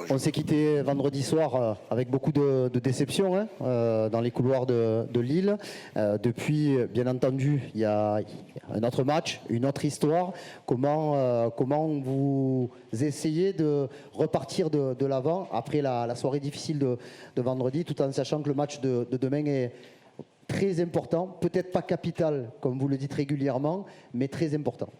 On s'est quitté vendredi soir avec beaucoup de déception, hein, dans les couloirs de Lille. Depuis, bien entendu, il y a un autre match, une autre histoire. Comment vous essayez de repartir de l'avant après la soirée difficile de vendredi, tout en sachant que le match de demain est très important, peut-être pas capital, comme vous le dites régulièrement, mais très important.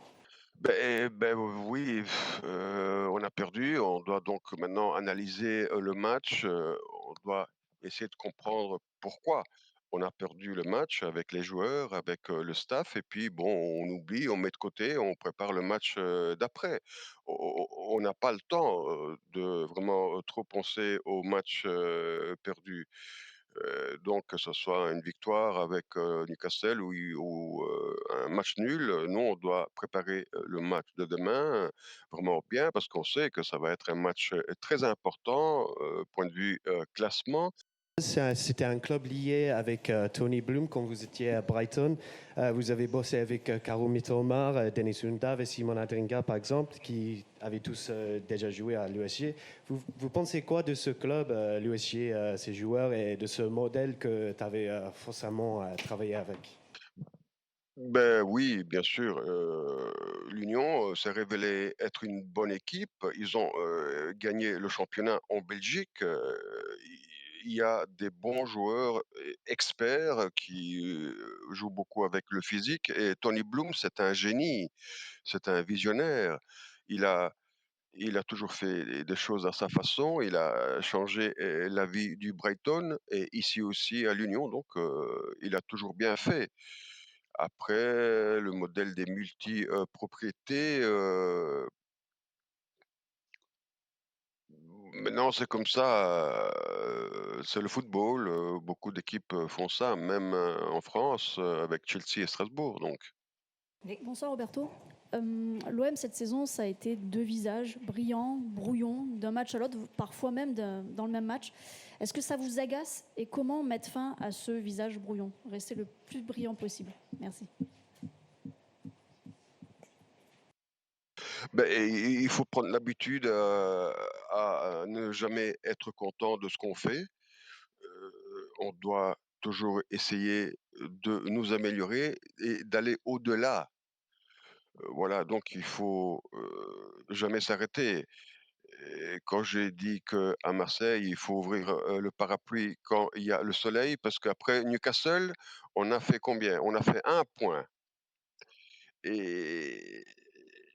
Oui, on a perdu. On doit donc maintenant analyser, le match, on doit essayer de comprendre pourquoi on a perdu le match avec les joueurs, avec, le staff et puis bon, on oublie, on met de côté, on prépare le match, d'après. On n'a pas le temps, de vraiment, trop penser au match, perdu. Donc que ce soit une victoire avec, Newcastle ou un match nul, nous on doit préparer, le match de demain, vraiment bien parce qu'on sait que ça va être un match, très important, point de vue, classement. C'était un club lié avec Tony Bloom quand vous étiez à Brighton. Vous avez bossé avec Caro Mittelmar, Denis Undav et Simon Adringa, par exemple, qui avaient tous déjà joué à l'USG. Vous pensez quoi de ce club, l'USG, ces joueurs, et de ce modèle que tu avais forcément travaillé avec? Oui, bien sûr, l'Union, s'est révélée être une bonne équipe. Ils ont, gagné le championnat en Belgique, il y a des bons joueurs, experts qui, jouent beaucoup avec le physique et Tony Bloom, c'est un génie, c'est un visionnaire. Il a il a toujours fait des choses à sa façon. Il a changé, la vie du Brighton et ici aussi à l'Union, donc il a toujours bien fait. Après, le modèle des propriétés, maintenant c'est comme ça, c'est le football, beaucoup d'équipes, font ça, même, en France, avec Chelsea et Strasbourg, donc. Oui, bonsoir Roberto. L'OM cette saison, ça a été deux visages, brillants, brouillons, d'un match à l'autre, parfois même dans le même match. Est-ce que ça vous agace et comment mettre fin à ce visage brouillon? Rester le plus brillant possible. Merci. Il faut prendre l'habitude, à ne jamais être content de ce qu'on fait. On doit toujours essayer de nous améliorer et d'aller au-delà. Voilà, donc il faut, jamais s'arrêter. Et quand j'ai dit qu'à Marseille, il faut ouvrir, le parapluie quand il y a le soleil, parce qu'après Newcastle, on a fait combien? On a fait un point et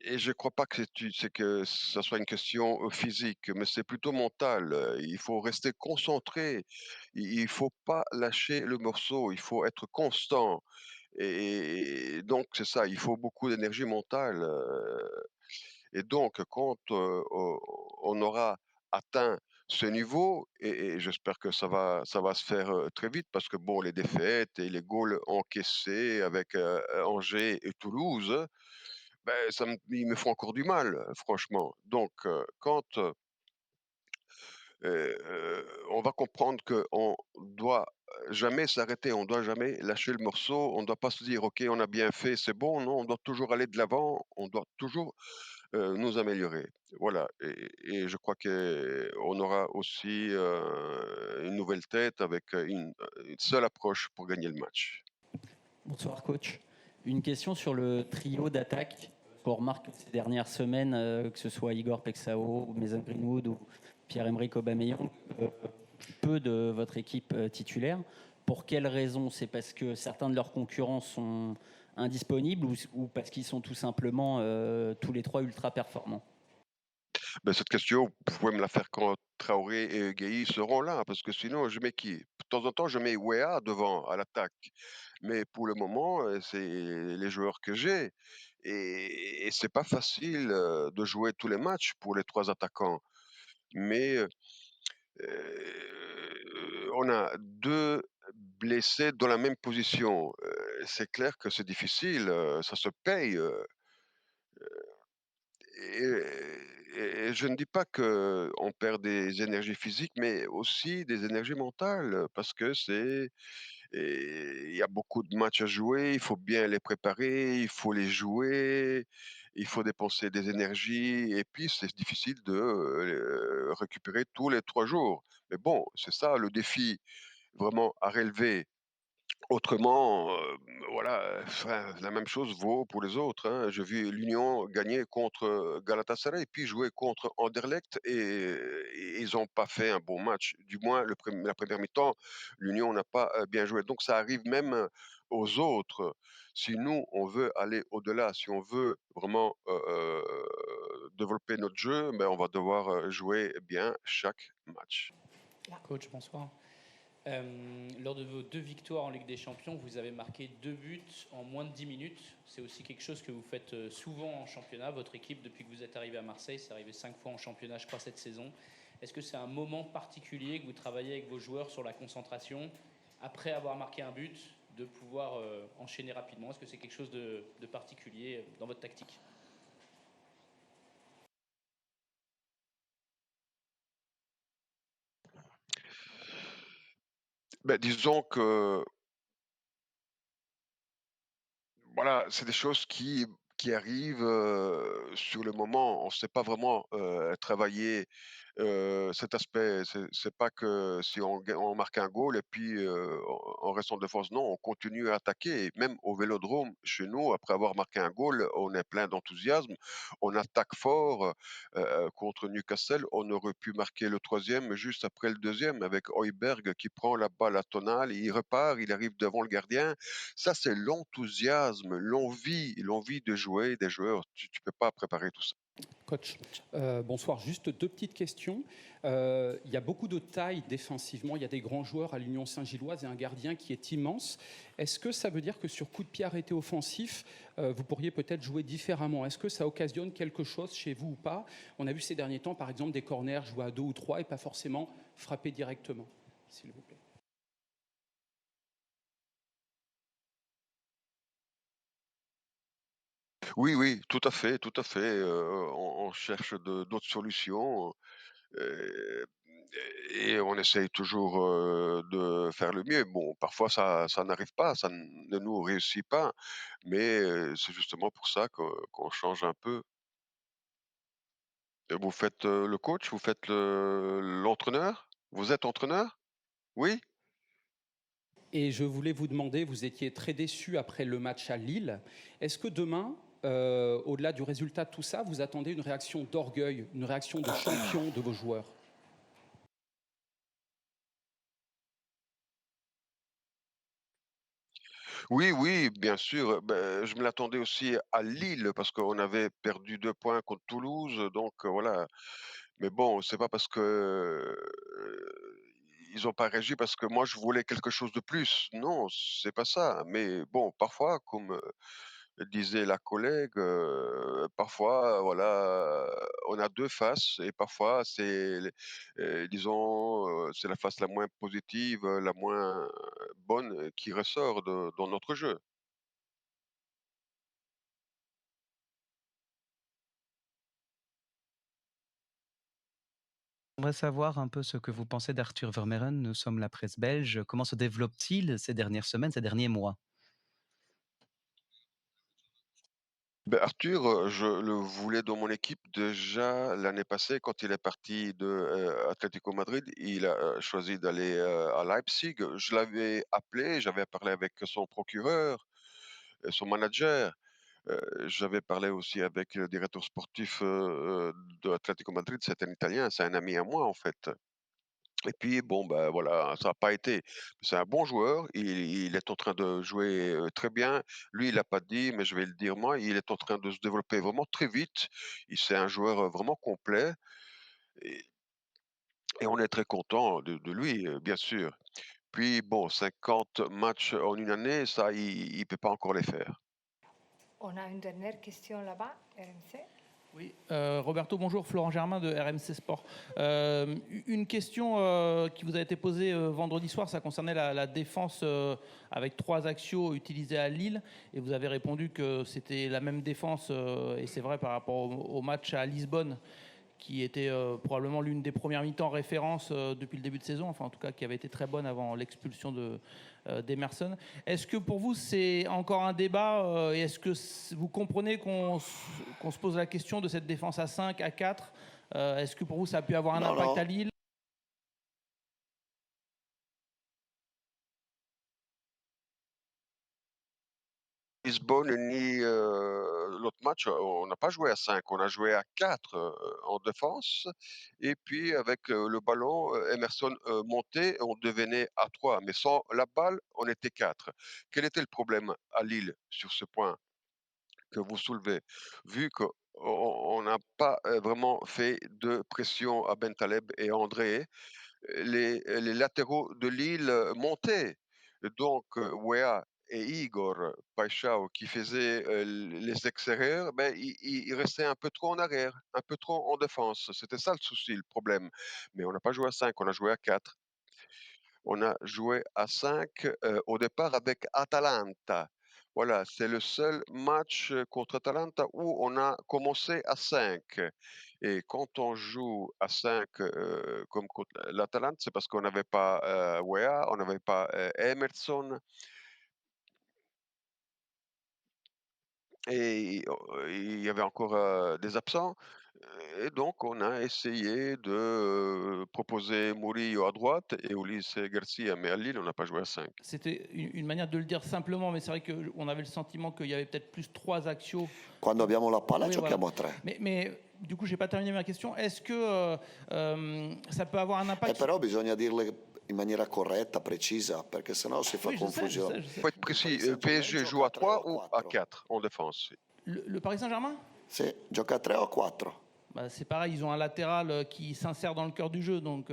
et je crois pas que c'est que ça soit une question, physique, mais c'est plutôt mental. Il faut rester concentré. Il faut pas lâcher le morceau, il faut être constant et donc c'est ça, il faut beaucoup d'énergie mentale, et donc quand, on aura atteint ce niveau et j'espère que ça va se faire, très vite parce que bon, les défaites et les goals encaissés avec, Angers et Toulouse, ils me font encore du mal, franchement. Donc, quand, on va comprendre qu'on doit jamais s'arrêter, on doit jamais lâcher le morceau, on ne doit pas se dire: «OK, on a bien fait, c'est bon». Non, on doit toujours aller de l'avant, on doit toujours, nous améliorer. Voilà et je crois qu'on aura aussi, une nouvelle tête avec, une seule approche pour gagner le match. Bonsoir coach. Une question sur le trio d'attaque qu'on remarque ces dernières semaines, que ce soit Igor Pexao, Mason Greenwood ou Pierre-Emerick Aubameyang, peu de votre équipe titulaire. Pour quelles raisons? C'est parce que certains de leurs concurrents sont indisponibles ou parce qu'ils sont tout simplement tous les trois ultra performants? Cette question, vous pouvez me la faire quand Traoré et Gueye seront là, parce que sinon je mets qui? De temps en temps, je mets Weah devant à l'attaque, mais pour le moment, c'est les joueurs que j'ai et c'est pas facile, de jouer tous les matchs pour les 3 attaquants. Mais, on a 2 blessés dans la même position, c'est clair que c'est difficile, ça se paye, et je ne dis pas qu'on perd des énergies physiques, mais aussi des énergies mentales, parce que il y a beaucoup de matchs à jouer, il faut bien les préparer, il faut les jouer il faut dépenser des énergies et puis c'est difficile de récupérer tous les 3 jours. Mais bon, c'est ça le défi vraiment à relever. Autrement, voilà, enfin, la même chose vaut pour les autres, hein. J'ai vu l'Union gagner contre, Galatasaray, puis jouer contre Anderlecht et ils ont pas fait un bon match. Du moins la 1re mi-temps, l'Union n'a pas, bien joué. Donc ça arrive même, aux autres. Si nous, on veut aller au-delà, si on veut vraiment, développer notre jeu, ben, on va devoir, jouer bien chaque match. Coach, bonsoir. Lors de vos 2 victoires en Ligue des Champions, vous avez marqué 2 buts en moins de 10 minutes. C'est aussi quelque chose que vous faites souvent en championnat. Votre équipe, depuis que vous êtes arrivé à Marseille, c'est arrivé 5 fois en championnat, je crois, cette saison. Est-ce que c'est un moment particulier que vous travaillez avec vos joueurs sur la concentration, après avoir marqué un but, de pouvoir enchaîner rapidement? Est-ce que c'est quelque chose de particulier dans votre tactique? Ben, disons que voilà, c'est des choses qui arrivent, sur le moment. On ne sait pas vraiment, travailler, cet aspect. C'est pas que si on marque un goal et puis, on reste en défense. Non, on continue à attaquer et même au Vélodrome, chez nous, après avoir marqué un goal, on est plein d'enthousiasme. On attaque fort, contre Newcastle. On aurait pu marquer le 3e juste après le 2e avec Højbjerg qui prend la balle à Tonal, il repart, il arrive devant le gardien. Ça, c'est l'enthousiasme, l'envie de jouer des joueurs. Tu peux pas préparer tout ça. Coach, bonsoir. Juste 2 petites questions. Il y a beaucoup de taille défensivement. Il y a des grands joueurs à l'Union Saint-Gilloise et un gardien qui est immense. Est-ce que ça veut dire que sur coup de pied arrêté offensif, vous pourriez peut-être jouer différemment? Est-ce que ça occasionne quelque chose chez vous ou pas? On a vu ces derniers temps, par exemple, des corners joués à 2 ou 3 et pas forcément frappés directement, s'il vous plaît. Oui, oui, tout à fait, tout à fait. On cherche d'autres solutions, heu, et on essaye toujours, de faire le mieux. Bon, parfois ça n'arrive pas, ça ne nous réussit pas, mais c'est justement pour ça qu'on change un peu. Et vous faites, le coach? Vous faites l'entraîneur? Vous êtes entraîneur? Oui? Et je voulais vous demander, vous étiez très déçu après le match à Lille. Est-ce que demain, au-delà du résultat de tout ça, vous attendez une réaction d'orgueil, une réaction de champion de vos joueurs? Oui, oui, bien sûr. Je me l'attendais aussi à Lille parce qu'on avait perdu 2 points contre Toulouse, donc voilà. Mais bon, c'est pas parce que, ils ont pas réagi parce que moi je voulais quelque chose de plus. Non, c'est pas ça. Mais bon, parfois, comme, disait la collègue, parfois, voilà, on a 2 faces et parfois c'est disons, c'est la face la moins positive, la moins bonne, qui ressort de dans notre jeu. J'aimerais savoir un peu ce que vous pensez d'Arthur Vermeeren. Nous sommes la presse belge. Comment se développe-t-il ces dernières semaines, ces derniers mois? Arthur, je le voulais dans mon équipe déjà l'année passée quand il est parti de, Atlético Madrid. Il a, choisi d'aller, à Leipzig. Je l'avais appelé, j'avais parlé avec son procureur, son manager. J'avais parlé aussi avec le directeur sportif, de Atlético Madrid. C'est un Italien, c'est un ami à moi, en fait. Et puis bon, bah, voilà, ça n'a pas été. C'est un bon joueur, il est en train de jouer, très bien. Lui, il l'a pas dit, mais je vais le dire moi, il est en train de se développer vraiment très vite. C'est un joueur, vraiment complet et et on est très content de lui, bien sûr. Puis bon, 50 matchs en une année, ça, il peut pas encore les faire. On a une dernière question là-bas, RMC. Oui, Roberto, bonjour, Florent Germain de RMC Sport. Une question qui vous a été posée vendredi soir, ça concernait la défense avec 3 axiaux utilisés à Lille, et vous avez répondu que c'était la même défense, et c'est vrai par rapport au match à Lisbonne, qui était probablement l'une des premières mi-temps références depuis le début de saison, enfin en tout cas qui avait été très bonne avant l'expulsion d'Emerson. Est-ce que pour vous c'est encore un débat et est-ce que vous comprenez qu'on se pose la question de cette défense à 5, à 4 Est-ce que pour vous ça a pu avoir un impact à Lille? Lisbonne ni l'autre match, on n'a pas joué à 5, on a joué à 4 en défense. Et puis avec le ballon, Emerson montait, on devenait à 3. Mais sans la balle, on était 4. Quel était le problème à Lille sur ce point que vous soulevez? Vu qu'on n'a pas vraiment fait de pression à Bentaleb et André, les latéraux de Lille montaient. Donc, Weah et Igor Paixão qui faisaient les extérieurs, ben, ils restaient un peu trop en arrière, un peu trop en défense. C'était ça le souci, le problème. Mais on n'a pas joué à 5, on a joué à 4. On a joué à 5 au départ avec Atalanta. Voilà, c'est le seul match contre Atalanta où on a commencé à 5. Et quand on joue à 5 comme contre l'Atalanta, c'est parce qu'on n'avait pas Weah, on n'avait pas Emerson. Et il y avait encore des absents. Et donc, on a essayé de proposer Murillo à droite et Ulises Garcia, mais à Lille, on n'a pas joué à 5. C'était une manière de le dire simplement, mais c'est vrai qu'on avait le sentiment qu'il y avait peut-être plus 3 axiaux. Quando abbiamo la palla Oui, giochiamo voilà. a 3. Mais du coup, j'ai pas terminé ma question. Est-ce que ça peut avoir un impact Però bisogna dirle in maniera corretta, precisa, perché sennò si fa Oui, je sais, confusione. je sais. Il faut être précis. PSG joue à 3 ou à 4 en défense? Le Paris Saint-Germain? Sì, gioca a 3 o a 4. Bah, c'est pareil, ils ont un latéral qui s'insère dans le cœur du jeu, donc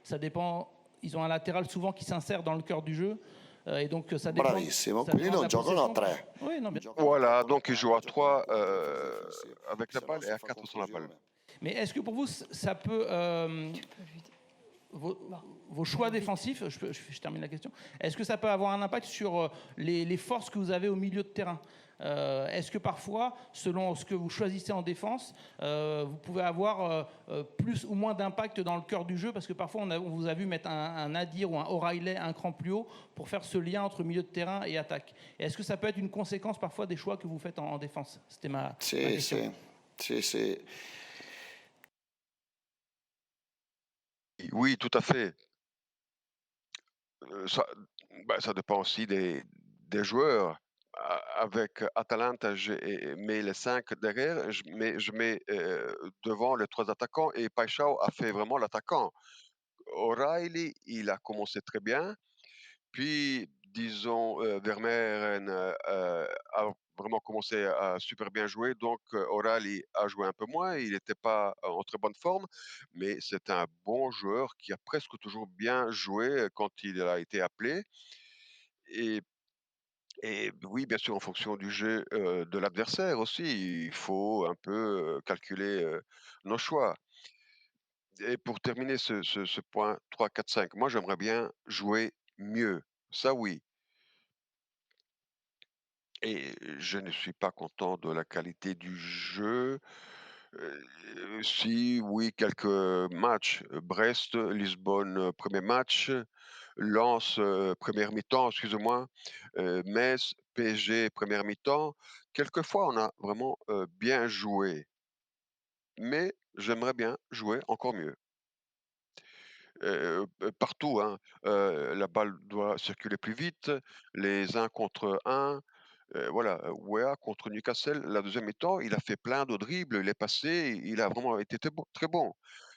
ça dépend. Ils ont un latéral souvent qui s'insère dans le cœur du jeu, et donc ça dépend. Bravissimo, ça quindi dépend de non la giocano a possession. 3. Oui, non, bien. Voilà, donc ils jouent à 3 avec la balle et à 4 sans la balle. Mais est-ce que pour vous, ça peut vos choix défensifs, je termine la question, est-ce que ça peut avoir un impact sur les forces que vous avez au milieu de terrain? Est-ce que parfois, selon ce que vous choisissez en défense, vous pouvez avoir plus ou moins d'impact dans le cœur du jeu? Parce que parfois, on vous a vu mettre un Nadir ou un O'Reilly un cran plus haut pour faire ce lien entre milieu de terrain et attaque. Et est-ce que ça peut être une conséquence parfois des choix que vous faites en défense? C'était ma question. Sì. Oui, tout à fait. Ça dépend aussi des joueurs. Avec Atalanta, mets les 5 derrière, je mets devant les 3 attaquants et Paixão a fait vraiment l'attaquant. O'Reilly, il a commencé très bien. Puis, disons, Vermeeren a vraiment commencé à super bien jouer. Donc, O'Reilly a joué un peu moins. Il n'était pas en très bonne forme, mais c'est un bon joueur qui a presque toujours bien joué quand il a été appelé. Et oui, bien sûr, en fonction du jeu de l'adversaire aussi, il faut un peu calculer nos choix. Et pour terminer ce point 3, 4, 5, moi j'aimerais bien jouer mieux. Ça oui. Et je ne suis pas content de la qualité du jeu. Si, oui, quelques matchs, Brest, Lisbonne, 1er match, Lens, 1re mi-temps, excusez-moi, Metz, PSG, 1re mi-temps. Quelquefois, on a vraiment, bien joué, mais j'aimerais bien jouer encore mieux. Partout, hein, la balle doit circuler plus vite, les 1 contre 1. Voilà, Weah contre Newcastle, la 2e mi-temps, il a fait plein de dribbles, il est passé, il a vraiment été très bon.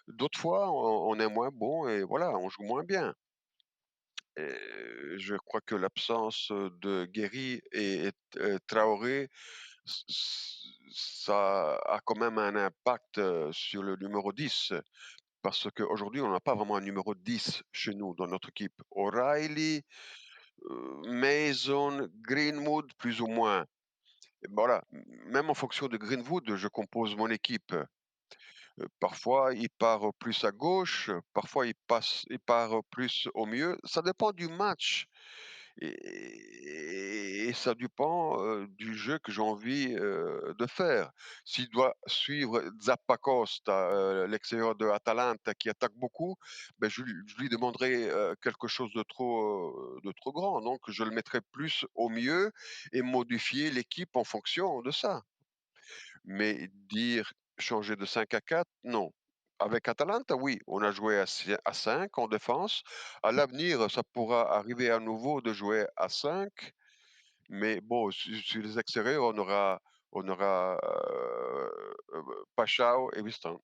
D'autres fois, on est moins bon et voilà, on joue moins bien. Je crois que l'absence de Guéry et Traoré, ça a quand même un impact sur le numéro 10. Parce qu'aujourd'hui, on n'a pas vraiment un numéro 10 chez nous, dans notre équipe. O'Reilly, Mason, Greenwood, plus ou moins. Et voilà, même en fonction de Greenwood, je compose mon équipe. Parfois, il part plus à gauche, parfois il part plus au milieu. Ça dépend du match. et ça dépend du jeu que j'ai envie de faire. S'il doit suivre Zappacosta, l'extérieur de Atalanta qui attaque beaucoup, ben je lui demanderai quelque chose de trop grand. Donc je le mettrai plus au mieux et modifier l'équipe en fonction de ça. Mais dire changer de 5 à 4, non. Avec Atalanta, oui, on a joué à 5 en défense. À l'avenir, ça pourra arriver à nouveau de jouer à 5, mais bon, sur les extérieurs, on aura Paschao et Wistan.